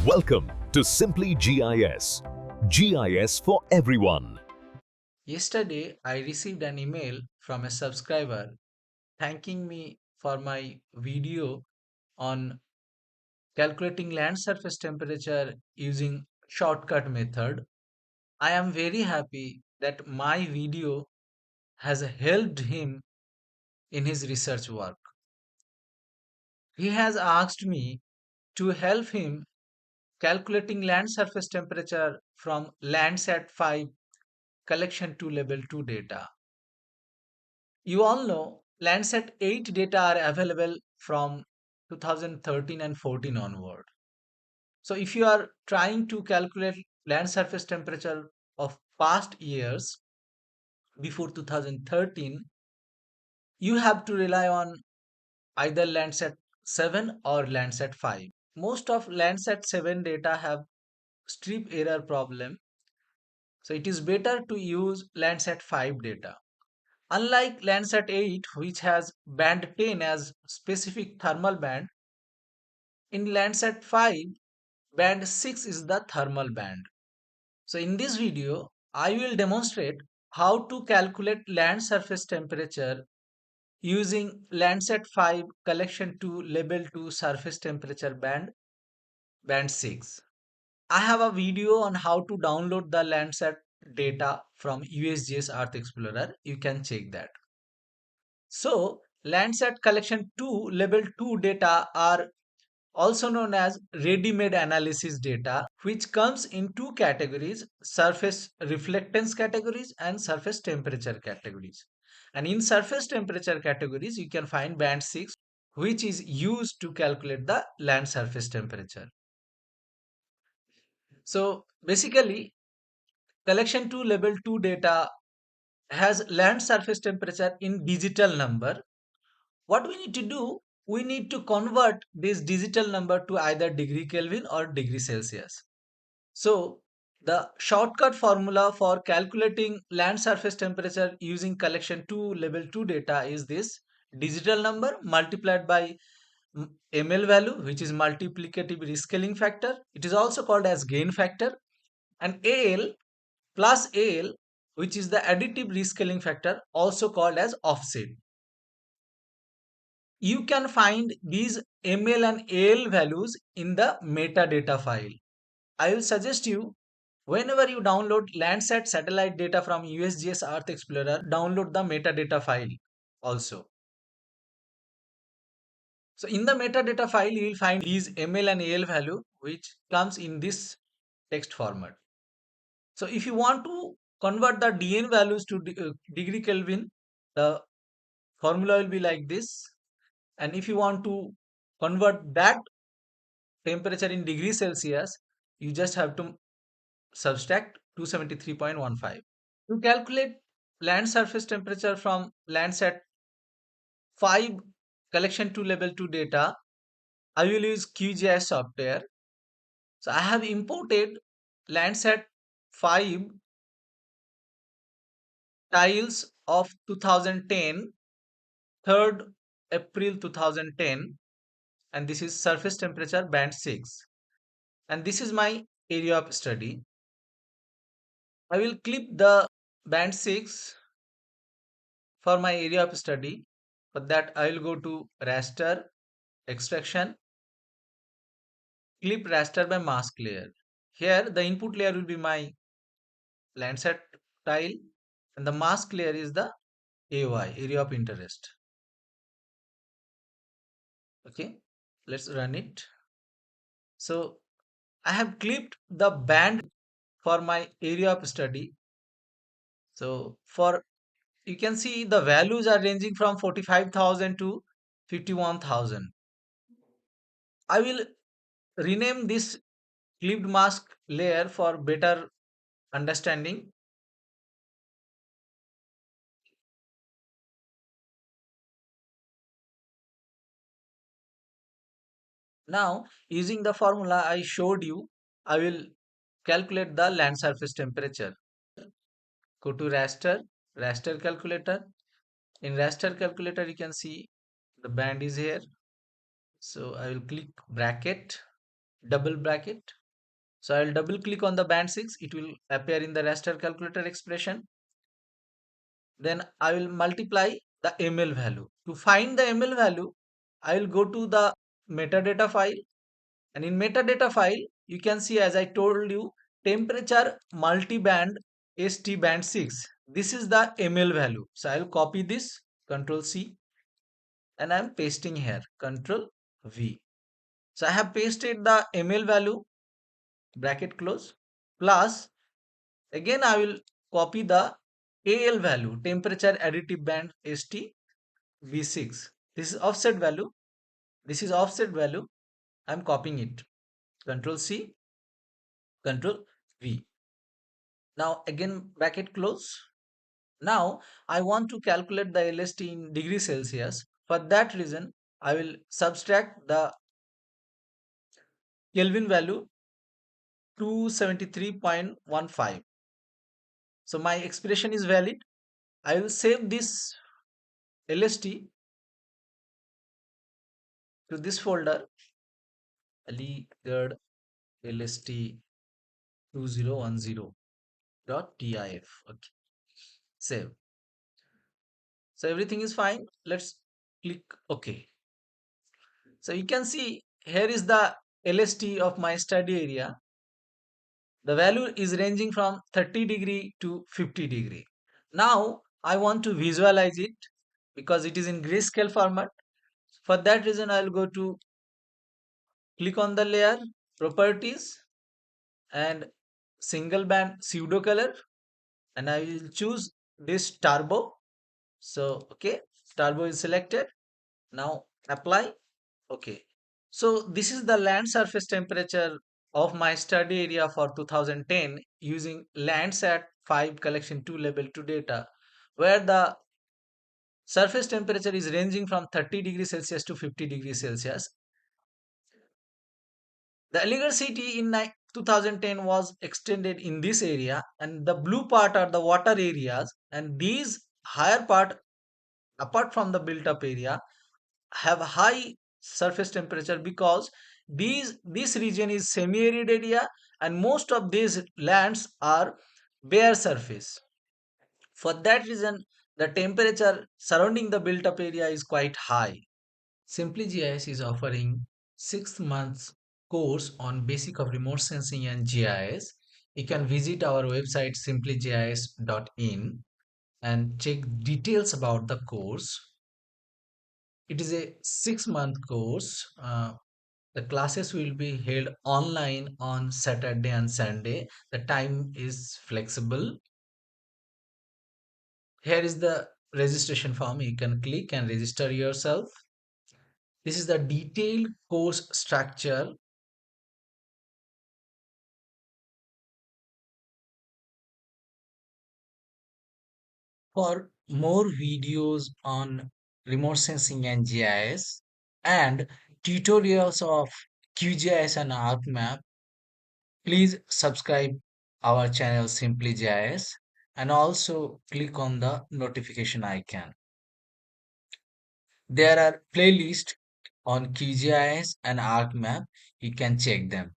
Welcome to Simply GIS. GIS for everyone. Yesterday, I received an email from a subscriber thanking me for my video on calculating land surface temperature using shortcut method. I am very happy that my video has helped him in his research work. He has asked me to help him calculating land surface temperature from Landsat 5 collection to level 2 data. You all know Landsat 8 data are available from 2013 and 14 onward. So if you are trying to calculate land surface temperature of past years before 2013, you have to rely on either Landsat 7 or Landsat 5. Most of Landsat 7 data have strip error problem. So it is better to use Landsat 5 data. Unlike Landsat 8, which has band 10 as specific thermal band, in Landsat 5, band 6 is the thermal band. So in this video, I will demonstrate how to calculate land surface temperature using Landsat 5 collection to level 2 surface temperature band, band 6. I have a video on how to download the Landsat data from USGS Earth Explorer. You can check that. So, Landsat collection 2 level 2 data are also known as ready-made analysis data, which comes in two categories: surface reflectance categories and surface temperature categories. And in surface temperature categories, you can find band 6, which is used to calculate the land surface temperature. So basically, collection 2 level 2 data has land surface temperature in digital number. What we need to do, we need to convert this digital number to either degree Kelvin or degree Celsius. So the shortcut formula for calculating land surface temperature using collection 2 level 2 data is this: digital number multiplied by ML value, which is multiplicative rescaling factor. It is also called as gain factor, and AL plus AL, which is the additive rescaling factor, also called as offset. You can find these ML and AL values in the metadata file. I will suggest you, whenever you download Landsat satellite data from USGS Earth Explorer, download the metadata file also. So in the metadata file, you will find these ML and AL value, which comes in this text format. So if you want to convert the DN values to degree Kelvin, the formula will be like this. And if you want to convert that temperature in degree Celsius, you just have to subtract 273.15. To calculate land surface temperature from Landsat 5 collection to level 2 data, I will use QGIS software. So I have imported Landsat 5 tiles of 2010, 3rd April 2010, and this is surface temperature band 6. And this is my area of study. I will clip the band 6 for my area of study. For that, I will go to raster, extraction, clip raster by mask layer. Here, the input layer will be my Landsat tile, and the mask layer is the AY, area of interest. Okay, let's run it. So I have clipped the band for my area of study. So for, you can see the values are ranging from 45,000 to 51,000. I will rename this clipped mask layer for better understanding. Now, using the formula I showed you, I will calculate the land surface temperature. Go to raster calculator. In raster calculator, you can see the band is here. So I will click bracket. double bracket. So I'll double click on the band 6. It will appear in the raster calculator expression. Then I will multiply the ml value. To find the ml value, I will go to the metadata file, and in metadata file you can see, as I told you, temperature multiband ST band 6. This is the ml value. So I will copy this, Control C, and I am pasting here, Control V. So I have pasted the ml value, bracket close, plus again I will copy the AL value, temperature additive band ST V6. This is offset value. This is offset value. I am copying it. Control C, Control V. Now again bracket close. Now I want to calculate the LST in degree Celsius. For that reason, I will subtract the Kelvin value 273.15. So my expression is valid. I will save this LST to this folder, Aligarh LST 2010.tif. Okay, save. So everything is fine. Let's click OK. So you can see here is the LST of my study area. The value is ranging from 30° to 50°. Now I want to visualize it because it is in grayscale format. For that reason, I will go to click on the layer, properties, and single band pseudo color, and I will choose this turbo. So okay, turbo is selected. Now apply. Okay. So this is the land surface temperature of my study area for 2010 using Landsat 5 collection 2 level 2 data, where the surface temperature is ranging from 30 degrees Celsius to 50 degrees Celsius. The Aligarh city in 2010 was extended in this area, and the blue part are the water areas, and these higher part, apart from the built up area, have high surface temperature because this region is semi arid area, and most of these lands are bare surface. For that reason, the temperature surrounding the built up area is quite high. SimplyGIS is offering 6 months course on basic of remote sensing and GIS. You can visit our website simplygis.in and check details about the course. It is a 6-month course. The classes will be held online on Saturday and Sunday. The time is flexible. Here is the registration form. You can click and register yourself. This is the detailed course structure. For more videos on remote sensing and GIS and tutorials of QGIS and ArcMap, please subscribe our channel Simply GIS and also click on the notification icon. There are playlists on QGIS and ArcMap. You can check them.